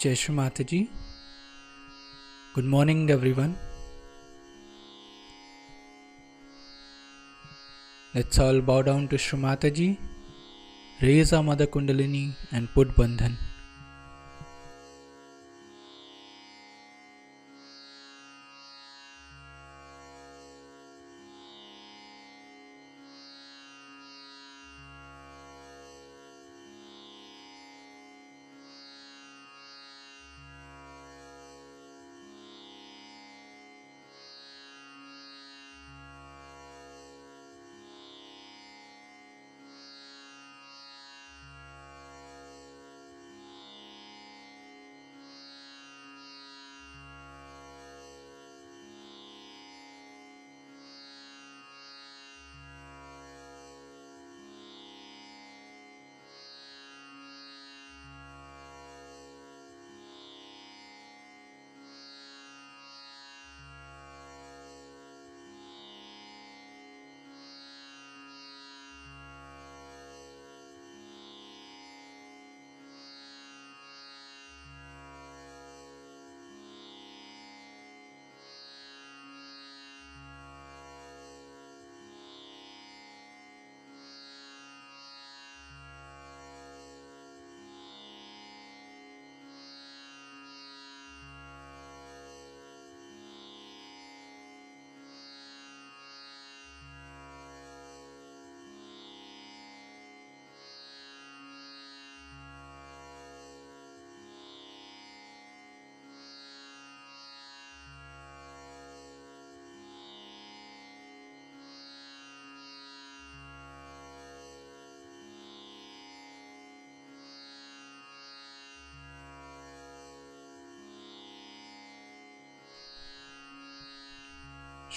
Jai Shri Mataji. Good morning everyone. Let's all bow down to Shri Mataji, raise our Mother Kundalini and put Bandhan.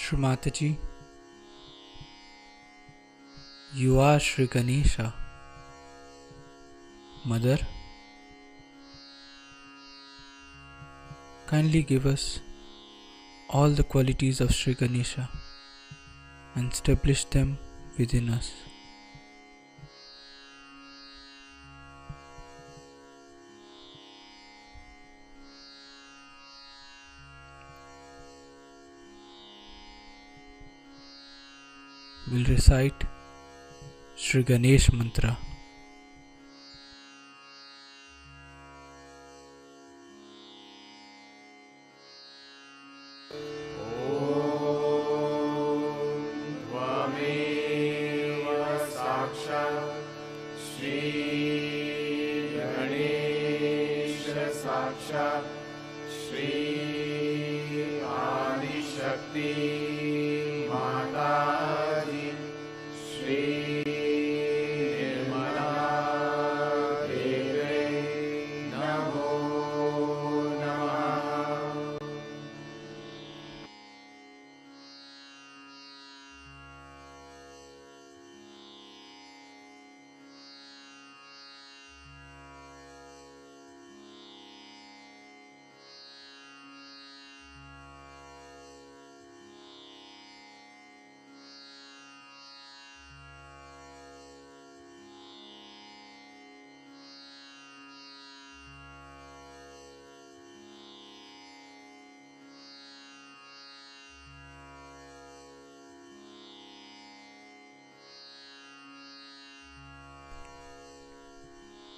Shri Mataji, you are Shri Ganesha. Mother, kindly give us all the qualities of Shri Ganesha and establish them within us. We'll recite Shri Ganesh Mantra.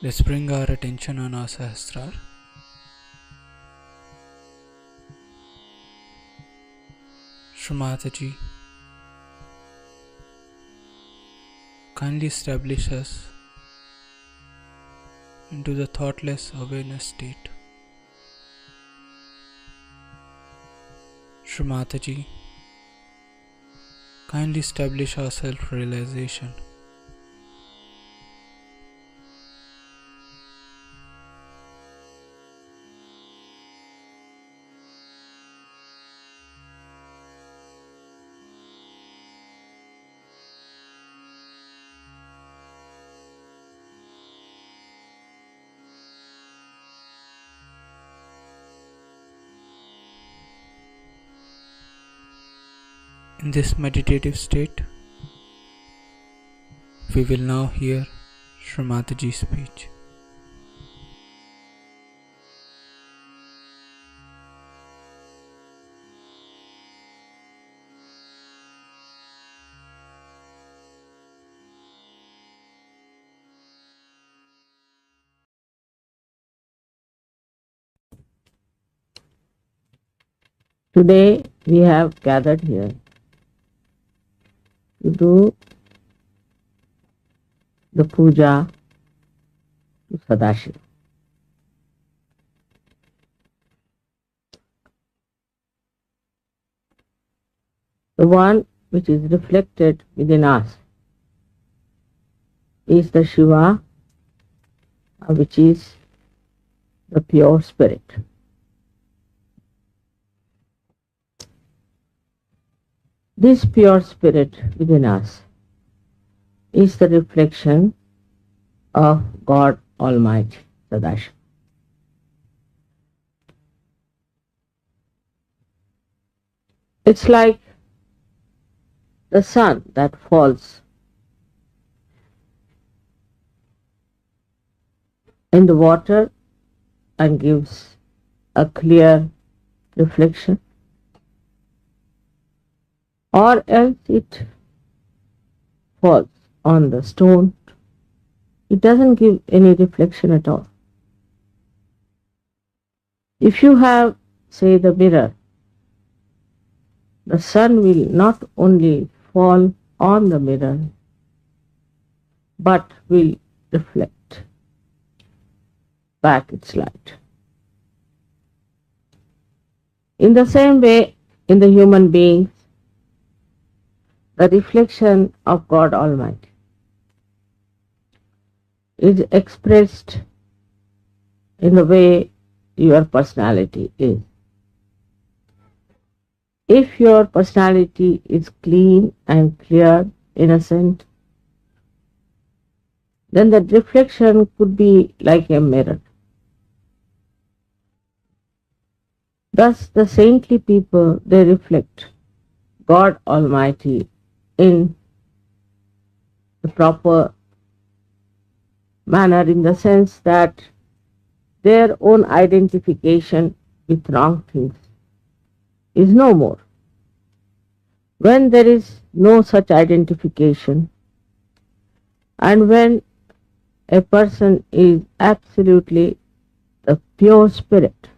Let's bring our attention on our Sahasrara. Shri Mataji, kindly establish us into the thoughtless awareness state. Shri Mataji, kindly establish our self-realization. In this meditative state, we will now hear Shri Mataji's speech. Today we have gathered here to do the puja to Sadashiva. The one which is reflected within us is the Shiva, which is the pure spirit. This pure spirit within us is the reflection of God Almighty, Sadashiva. It's like the sun that falls in the water and gives a clear reflection, or else it falls on the stone. It doesn't give any reflection at all. If you have, say, the mirror, the sun will not only fall on the mirror, but will reflect back its light. In the same way, in the human beings, the reflection of God Almighty is expressed in the way your personality is. If your personality is clean and clear, innocent, then the reflection could be like a mirror. Thus, the saintly people, they reflect God Almighty in the proper manner, in the sense that their own identification with wrong things is no more. When there is no such identification, and when a person is absolutely the pure spirit,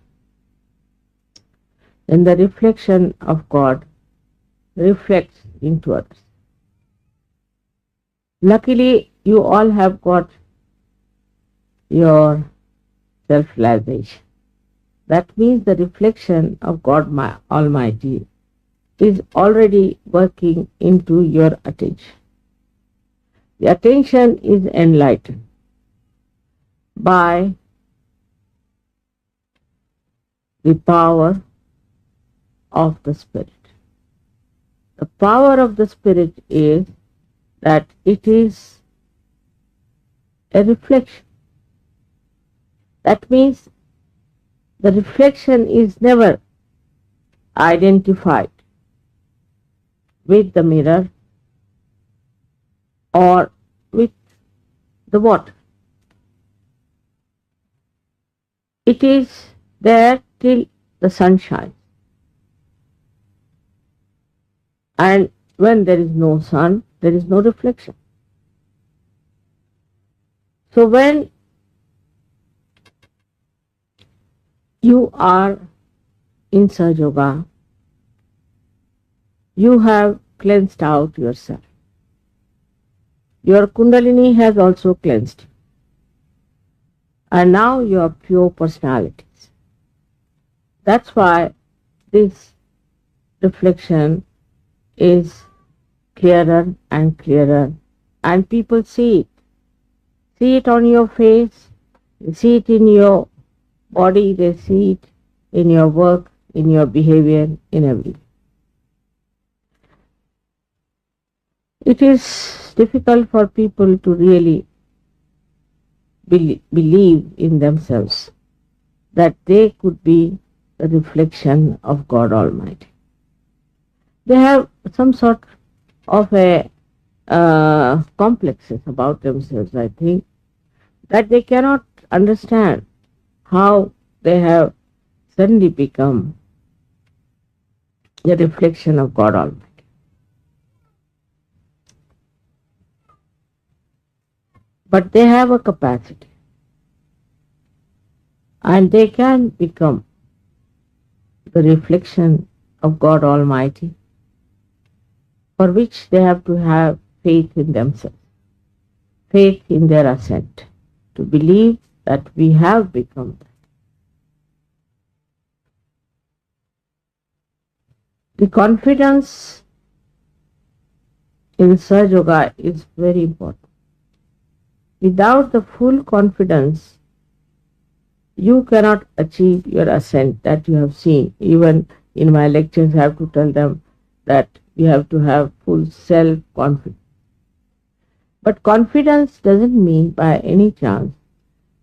then the reflection of God reflects into others. Luckily, you all have got your self-realization. That means the reflection of God Almighty is already working into your attention. The attention is enlightened by the power of the Spirit. The power of the Spirit is that it is a reflection. That means the reflection is never identified with the mirror or with the water. It is there till the sun shines. And when there is no sun, there is no reflection. So when you are in Sahaja Yoga, you have cleansed out yourself. Your Kundalini has also cleansed you. And now you are pure personalities. That's why this reflection is clearer and clearer, and people see it. See it on your face, they see it in your body, they see it in your work, in your behavior, in everything. It is difficult for people to really believe in themselves that they could be the reflection of God Almighty. They have some sort of a complexes about themselves, I think, that they cannot understand how they have suddenly become the reflection of God Almighty. But they have a capacity, and they can become the reflection of God Almighty, for which they have to have faith in themselves, faith in their ascent, to believe that we have become that. The confidence in Sahaja Yoga is very important. Without the full confidence, you cannot achieve your ascent that you have seen. Even in my lectures, I have to tell them that we have to have full self-confidence. But confidence doesn't mean by any chance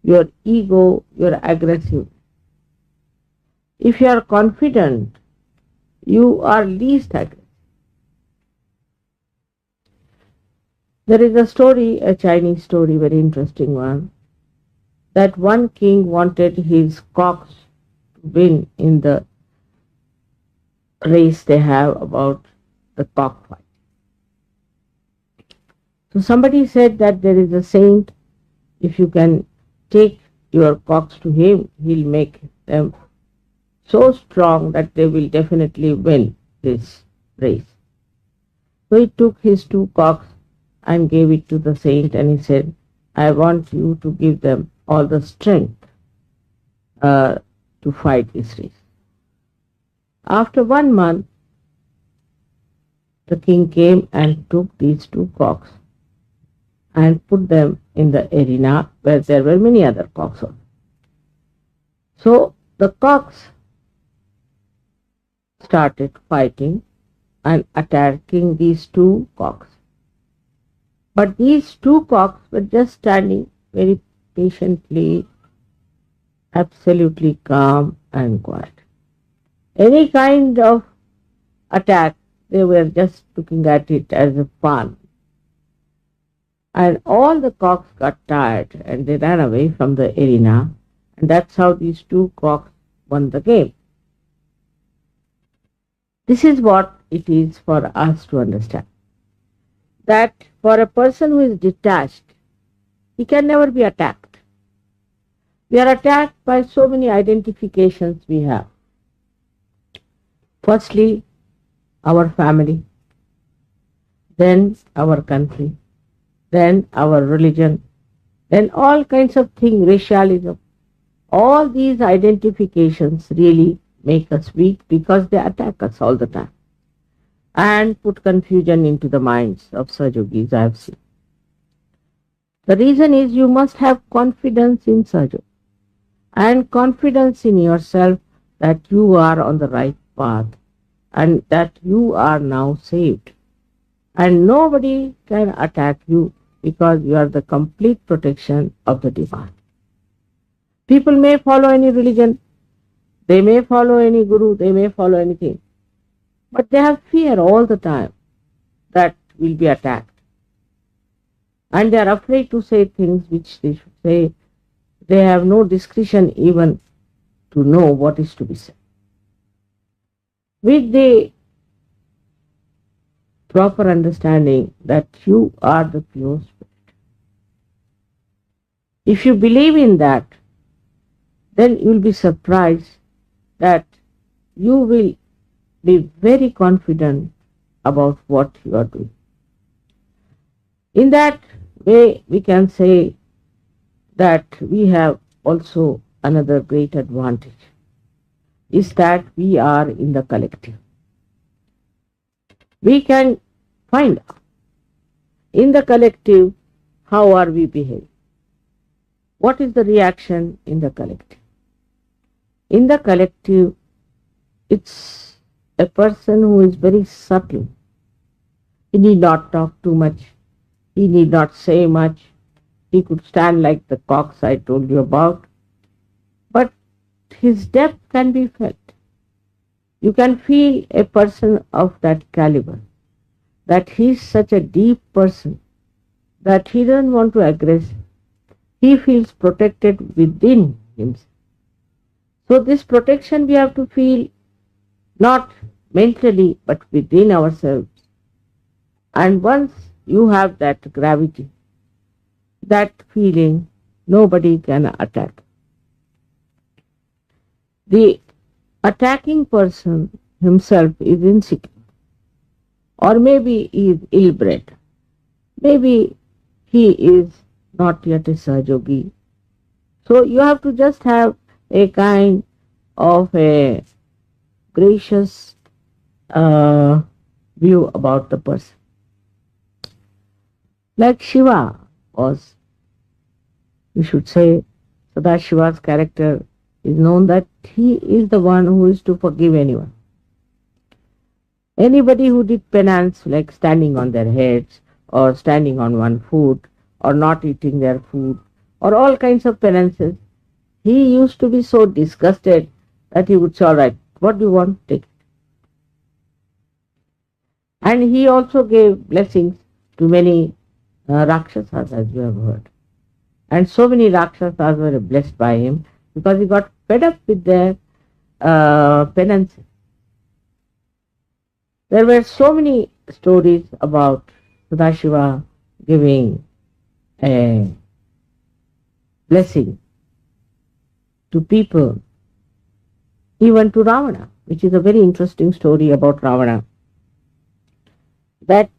your ego, your aggressive. If you are confident, you are least aggressive. There is a story, a Chinese story, very interesting one, that one king wanted his cocks to win in the race they have about the cockfight. So somebody said that there is a saint, if you can take your cocks to him, he'll make them so strong that they will definitely win this race. So he took his two cocks and gave it to the saint, and he said, I want you to give them all the strength to fight this race. After 1 month, the king came and took these two cocks and put them in the arena where there were many other cocks also. So the cocks started fighting and attacking these two cocks. But these two cocks were just standing very patiently, absolutely calm and quiet. Any kind of attack, they were just looking at it as a fun. And all the cocks got tired and they ran away from the arena, and that's how these two cocks won the game. This is what it is for us to understand. That for a person who is detached, he can never be attacked. We are attacked by so many identifications we have. Firstly, our family, then our country, then our religion, then all kinds of things, racialism. All these identifications really make us weak because they attack us all the time and put confusion into the minds of Sahajogis I have seen. The reason is you must have confidence in Sahaja and confidence in yourself that you are on the right path and that you are now saved. And nobody can attack you because you are the complete protection of the divine. People may follow any religion, they may follow any guru, they may follow anything, but they have fear all the time that will be attacked. And they are afraid to say things which they should say. They have no discretion even to know what is to be said. With the proper understanding that you are the pure spirit, if you believe in that, then you will be surprised that you will be very confident about what you are doing. In that way, we can say that we have also another great advantage, is that we are in the collective. We can find out in the collective how are we behaving. What is the reaction in the collective? In the collective, it's a person who is very subtle. He need not talk too much. He need not say much. He could stand like the cocks I told you about. But his depth can be felt. You can feel a person of that caliber, that he is such a deep person, that he doesn't want to aggress. He feels protected within himself. So this protection we have to feel not mentally but within ourselves. And once you have that gravity, that feeling, nobody can attack. The attacking person himself is insecure, or maybe he is ill-bred, maybe he is not yet a Sahajogi. So you have to just have a kind of a gracious view about the person. Like Shiva was, we should say, Sadashiva's character is known that he is the one who is to forgive anyone. Anybody who did penance, like standing on their heads, or standing on one foot, or not eating their food, or all kinds of penances, he used to be so disgusted that he would say, all right, what do you want? Take it. And he also gave blessings to many Rakshasas, as you have heard. And so many Rakshasas were blessed by him because he got fed up with their penances. There were so many stories about Sadashiva giving a blessing to people, even to Ravana, which is a very interesting story about Ravana. That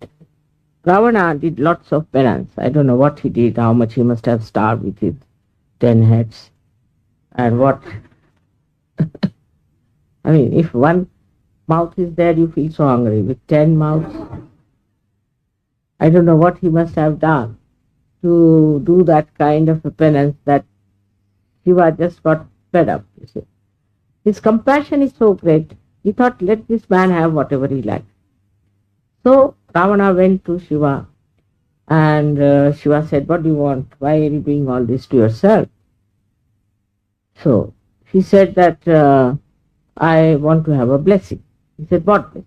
Ravana did lots of penance. I don't know what he did, how much he must have starved with his 10 heads. And what, I mean, if one mouth is there, you feel so hungry. With 10 mouths, I don't know what he must have done to do that kind of a penance that Shiva just got fed up, you see. His compassion is so great, he thought, let this man have whatever he likes. So Ravana went to Shiva, and Shiva said, what do you want? Why are you doing all this to yourself? So he said that I want to have a blessing. He said, what blessing?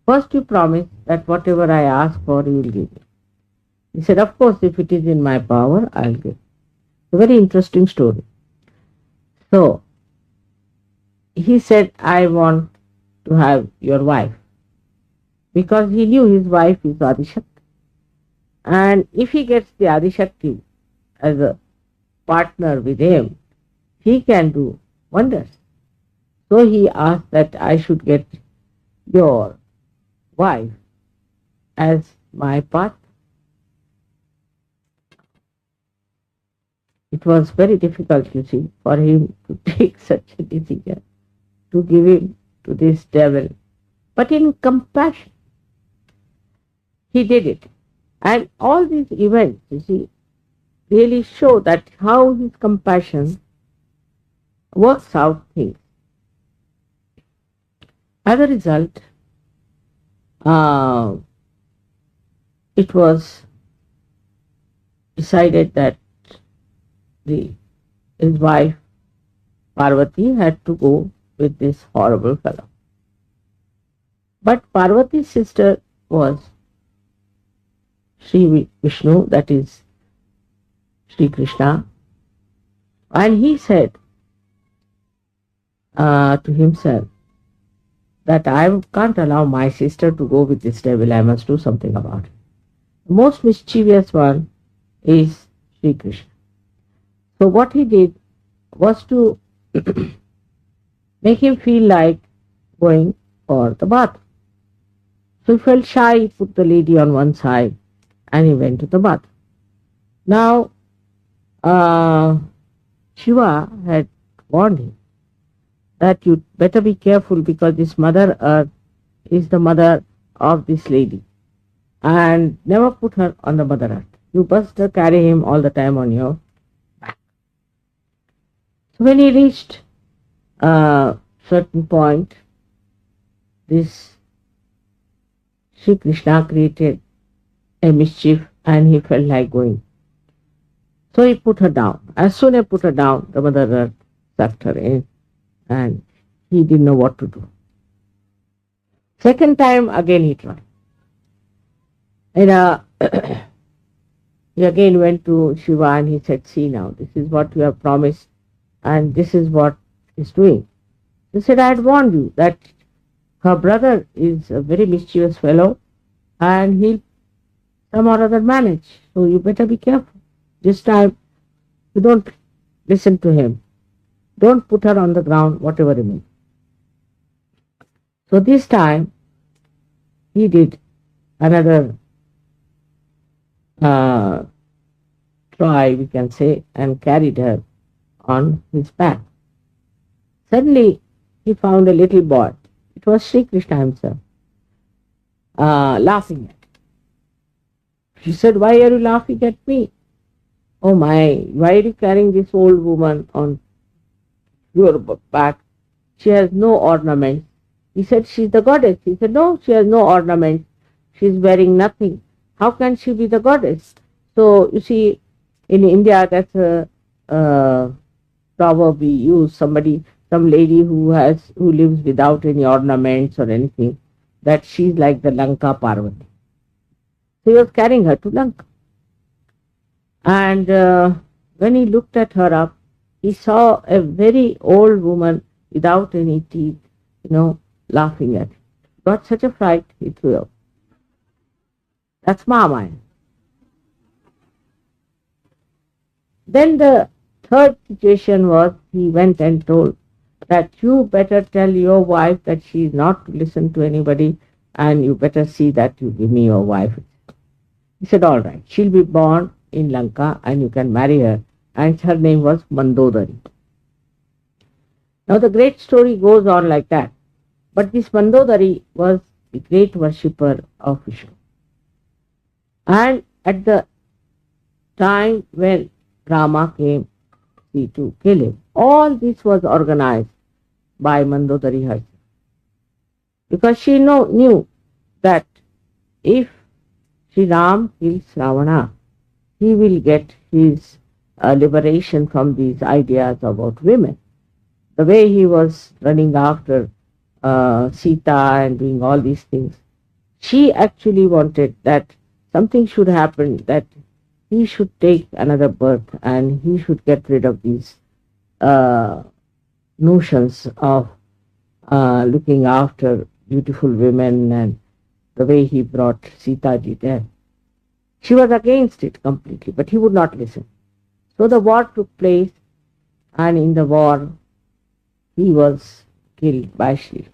First you promise that whatever I ask for, you will give me. He said, of course, if it is in my power, I'll give. A very interesting story. So he said, I want to have your wife, because he knew his wife is Adishakti. And if he gets the Adishakti as a partner with him, he can do wonders. So he asked that I should get your wife as my partner. It was very difficult, you see, for him to take such a decision, to give him to this devil. But in compassion, he did it. And all these events, you see, really show that how his compassion works out things. As a result, it was decided that his wife Parvati had to go with this horrible fellow. But Parvati's sister was Sri Vishnu, that is Sri Krishna, and he said to himself that I can't allow my sister to go with this devil, I must do something about it. The most mischievous one is Sri Krishna. So what he did was to make him feel like going for the bath. So he felt shy, he put the lady on one side and he went to the bath. Now, Shiva had warned him that you better be careful, because this Mother Earth is the mother of this lady, and never put her on the Mother Earth. You must carry him all the time on your back. So when he reached a certain point, this Sri Krishna created a mischief and he felt like going. So he put her down. As soon as he put her down, the Mother Earth sucked her in and he didn't know what to do. Second time again he tried. And he again went to Shiva and he said, see now, this is what you have promised and this is what he's doing. He said, I had warned you that her brother is a very mischievous fellow and he'll some or other manage. So you better be careful. This time you don't listen to him. Don't put her on the ground, whatever it means. So this time he did another uh, try, we can say, and carried her on his back. Suddenly he found a little boy. It was Sri Krishna himself, laughing at him. She said, "Why are you laughing at me? Oh my, why are you carrying this old woman on your back? She has no ornaments." He said, "She's the goddess." He said, "No, she has no ornaments. She's wearing nothing. How can she be the goddess?" So you see, in India, that's a proverb we use. Some lady who lives without any ornaments or anything, that she's like the Lanka Parvati. So he was carrying her to Lanka. And when he looked at her up, he saw a very old woman without any teeth, laughing at him. Got such a fright, he threw up. That's Mahamaya. Then the third situation was, he went and told that you better tell your wife that she is not to listen to anybody, and you better see that you give me your wife. He said, all right, she'll be born in Lanka and you can marry her. And her name was Mandodari. Now the great story goes on like that. But this Mandodari was the great worshipper of Vishnu. And at the time when Rama came to kill him, all this was organized by Mandodari herself. Because she knew that if Sri Ram kills Ravana, he will get his liberation from these ideas about women. The way he was running after Sita and doing all these things, she actually wanted that something should happen, that he should take another birth and he should get rid of these notions of looking after beautiful women and the way he brought Sita ji there. She was against it completely, but he would not listen. So the war took place, and in the war he was killed by Shri Ram.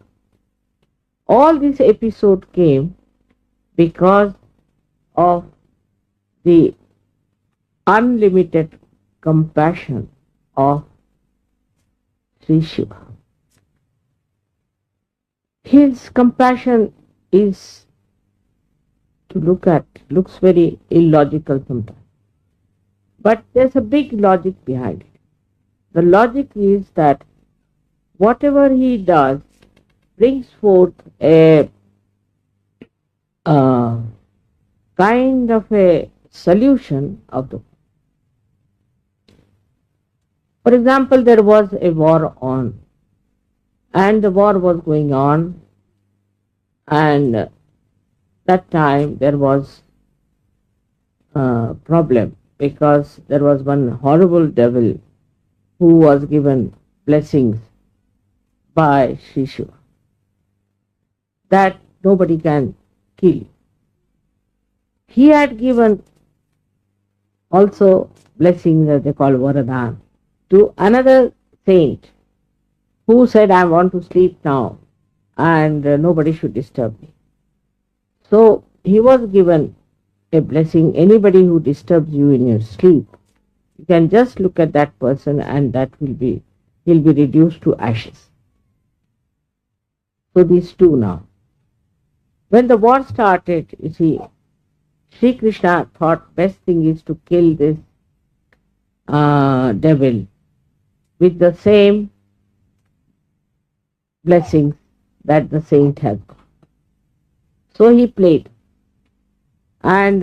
All this episode came because of the unlimited compassion of Sri Shiva. His compassion is looks very illogical sometimes. But there's a big logic behind it. The logic is that whatever he does brings forth a kind of a solution of the. For example, there was a war on, and the war was going on, and that time there was a problem because there was one horrible devil who was given blessings by Sri Shiva that nobody can kill. He had given also blessings that they call Varadan to another saint who said, I want to sleep now and nobody should disturb me. So he was given a blessing. Anybody who disturbs you in your sleep, you can just look at that person and he'll be reduced to ashes. So these two now. When the war started, you see, Sri Krishna thought best thing is to kill this devil with the same blessings that the saint has got. So he played, and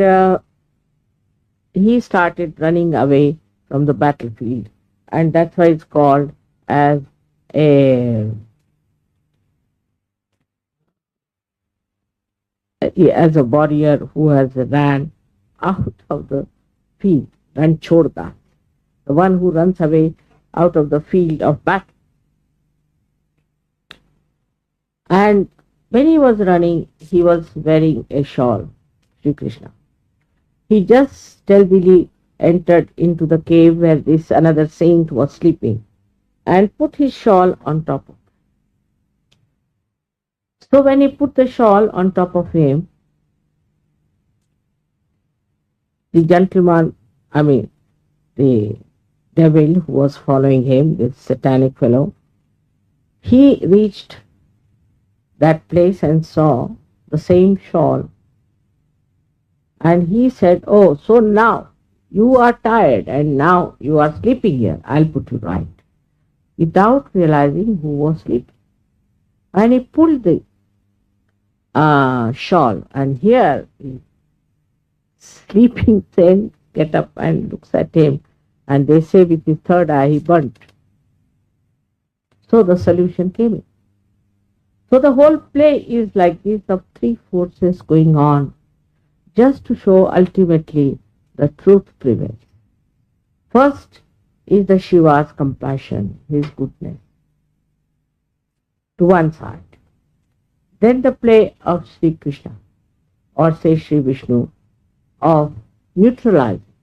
he started running away from the battlefield, and that's why it's called as a warrior who has ran out of the field, ran chorda, the one who runs away out of the field of battle. And when he was running, he was wearing a shawl, Sri Krishna. He just stealthily entered into the cave where this another saint was sleeping and put his shawl on top of it. So when he put the shawl on top of him, the gentleman, the devil who was following him, this satanic fellow, he reached that place and saw the same shawl. And he said, "Oh, so now you are tired and now you are sleeping here. I'll put you right." Without realizing who was sleeping. And he pulled the shawl, and here the sleeping saint get up and looks at him, and they say with his third eye he burnt. So the solution came in. So the whole play is like this, of three forces going on, just to show ultimately the truth prevails. First is the Shiva's compassion, his goodness, to one side. Then the play of Sri Krishna, or say Sri Vishnu, of neutralizing.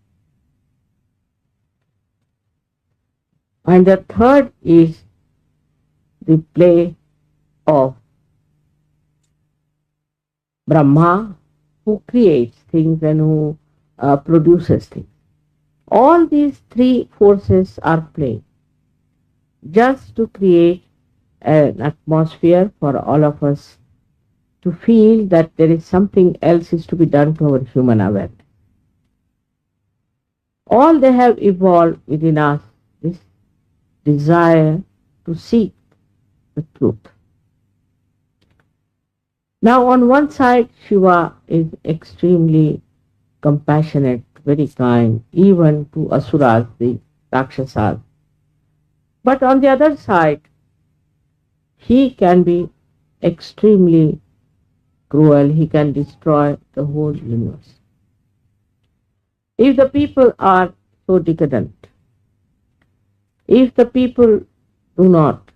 And the third is the play of Brahma, who creates things and who produces things. All these three forces are playing just to create an atmosphere for all of us to feel that there is something else is to be done to our human awareness. All they have evolved within us this desire to seek the truth. Now on one side, Shiva is extremely compassionate, very kind, even to Asuras, the Rakshasas. But on the other side, he can be extremely cruel, he can destroy the whole universe. If the people are so decadent, if the people do not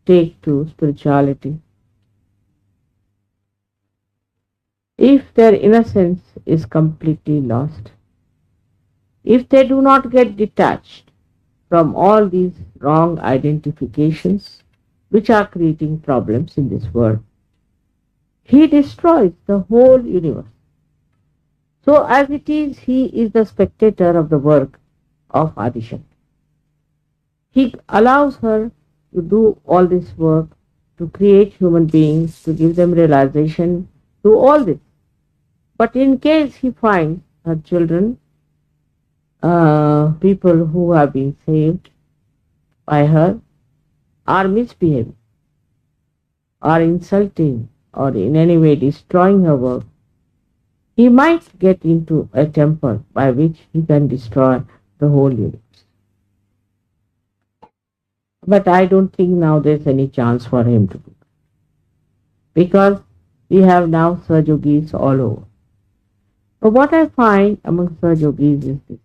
take to spirituality, if their innocence is completely lost, if they do not get detached from all these wrong identifications which are creating problems in this world, he destroys the whole universe. So as it is, he is the spectator of the work of Adishakti. He allows her to do all this work, to create human beings, to give them realization, do all this. But in case he finds her children, people who have been saved by her, are misbehaving, are insulting, or in any way destroying her work, he might get into a temper by which he can destroy the whole universe. But I don't think now there's any chance for him to do that, because we have now Sahajogis all over. But what I find among Sahajogis is this,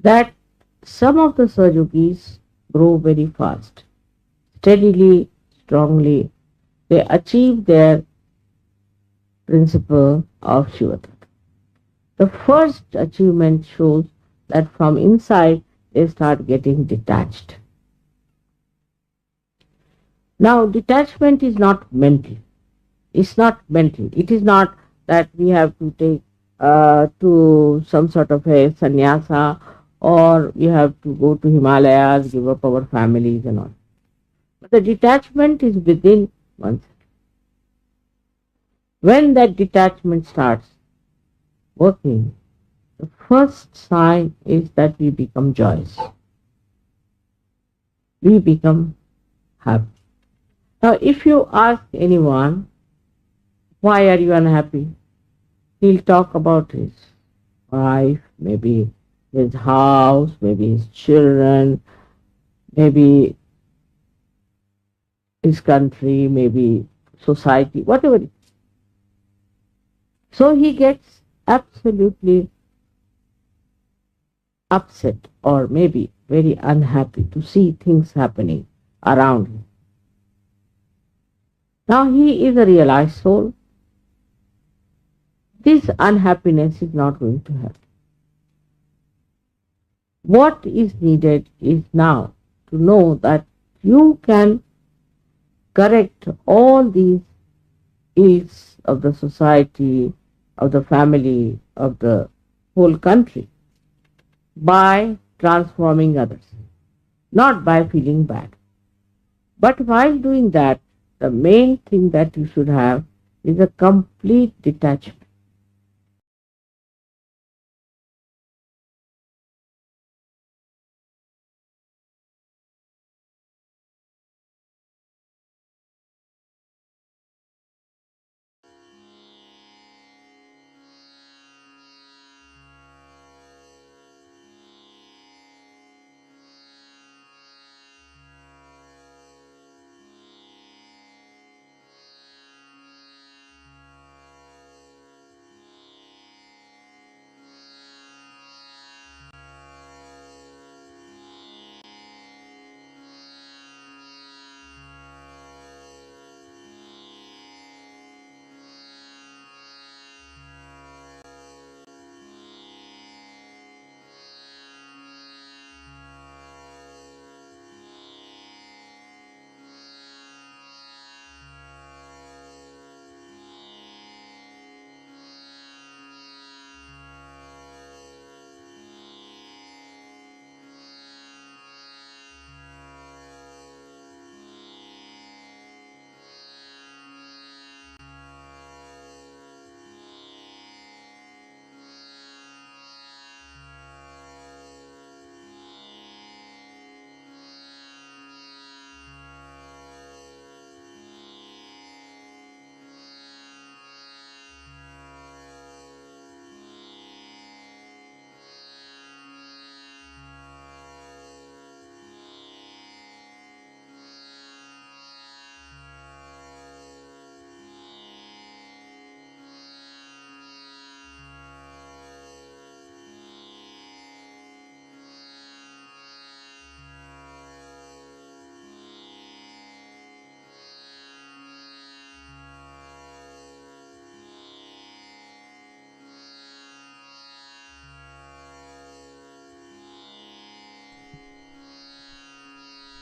that some of the Sahajogis grow very fast, steadily, strongly. They achieve their principle of Shivataka. The first achievement shows that from inside they start getting detached. Now, detachment is not mental. It's not mental. It is not that we have to take to some sort of a sannyasa, or we have to go to Himalayas, give up our families and all. But the detachment is within oneself. When that detachment starts working, the first sign is that we become joyous. We become happy. Now, if you ask anyone, why are you unhappy? He'll talk about his wife, maybe his house, maybe his children, maybe his country, maybe society, whatever it is. So he gets absolutely upset, or maybe very unhappy to see things happening around him. Now he is a realized soul. This unhappiness is not going to happen. What is needed is now to know that you can correct all these ills of the society, of the family, of the whole country by transforming others, not by feeling bad. But while doing that, the main thing that you should have is a complete detachment.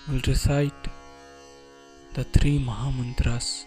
We'll recite the three Mahamantras.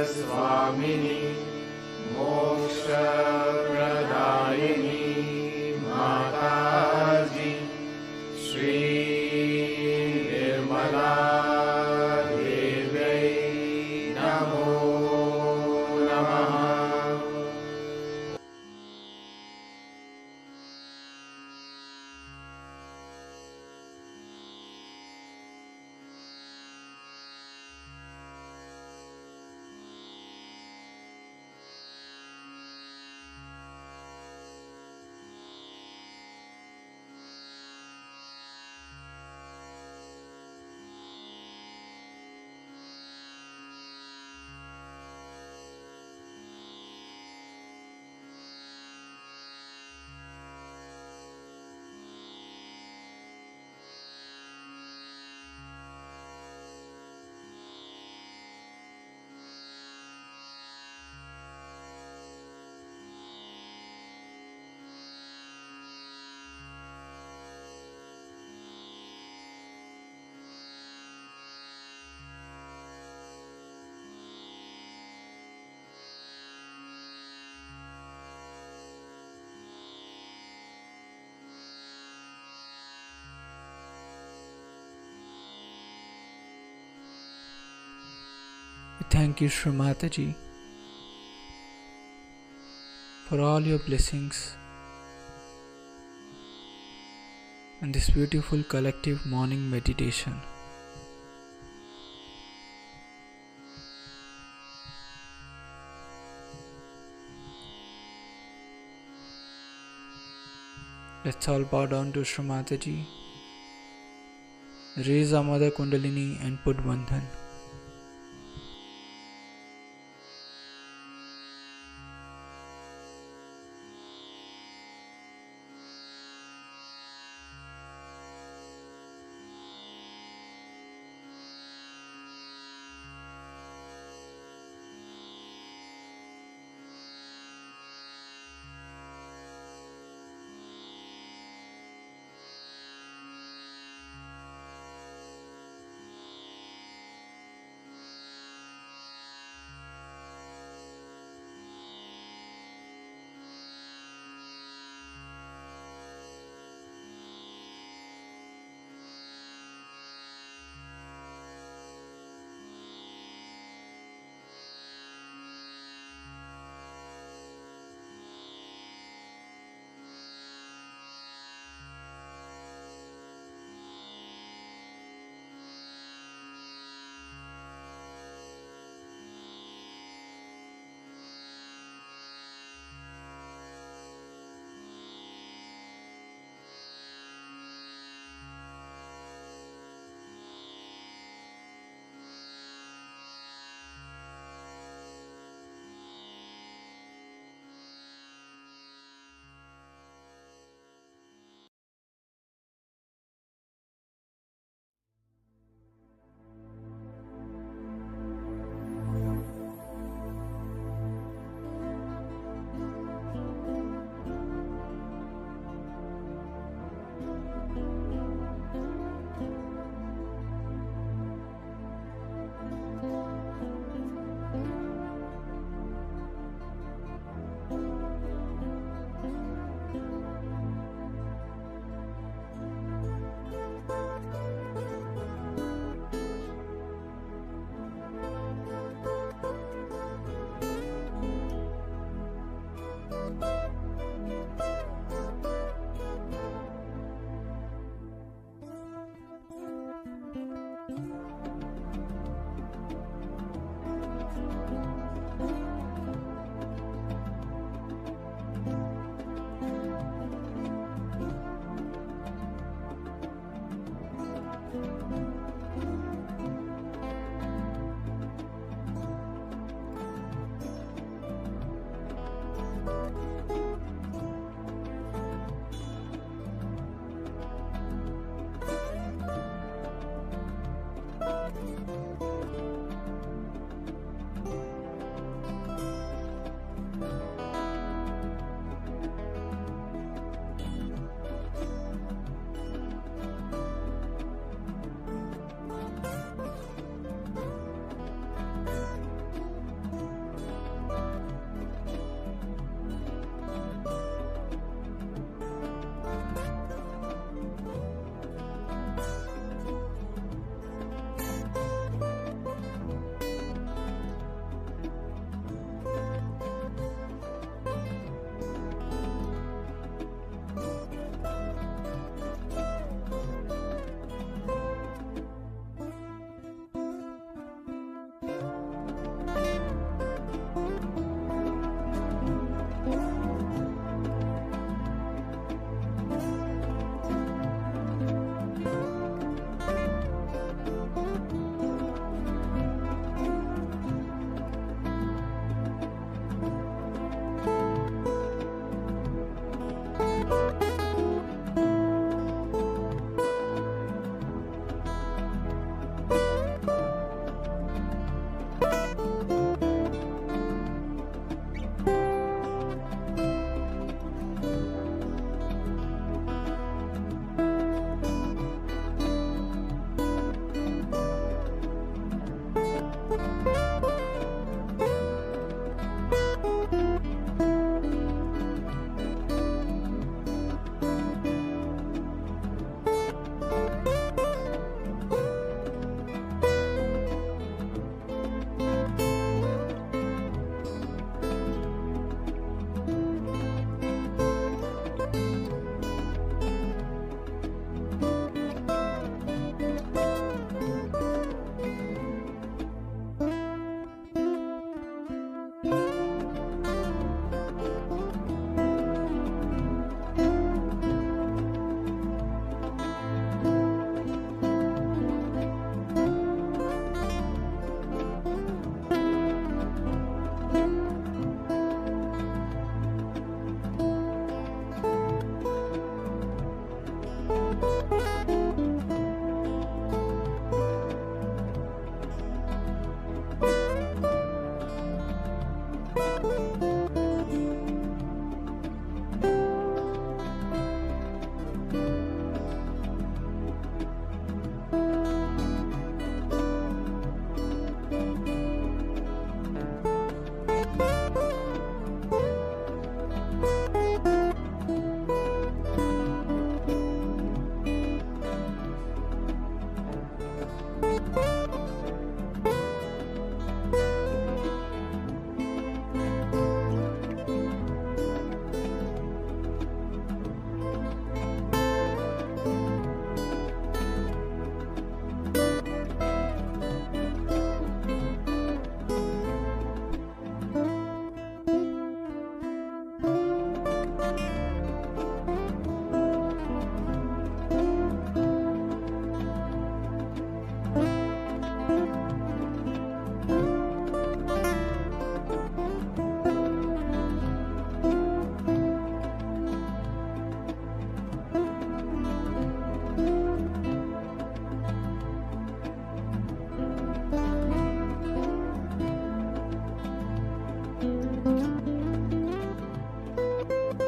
Swamini Moksha thank you, Shri Mataji, for all your blessings and this beautiful collective morning meditation. Let's all bow down to Shri Mataji, raise our Mother Kundalini and put Bandhan.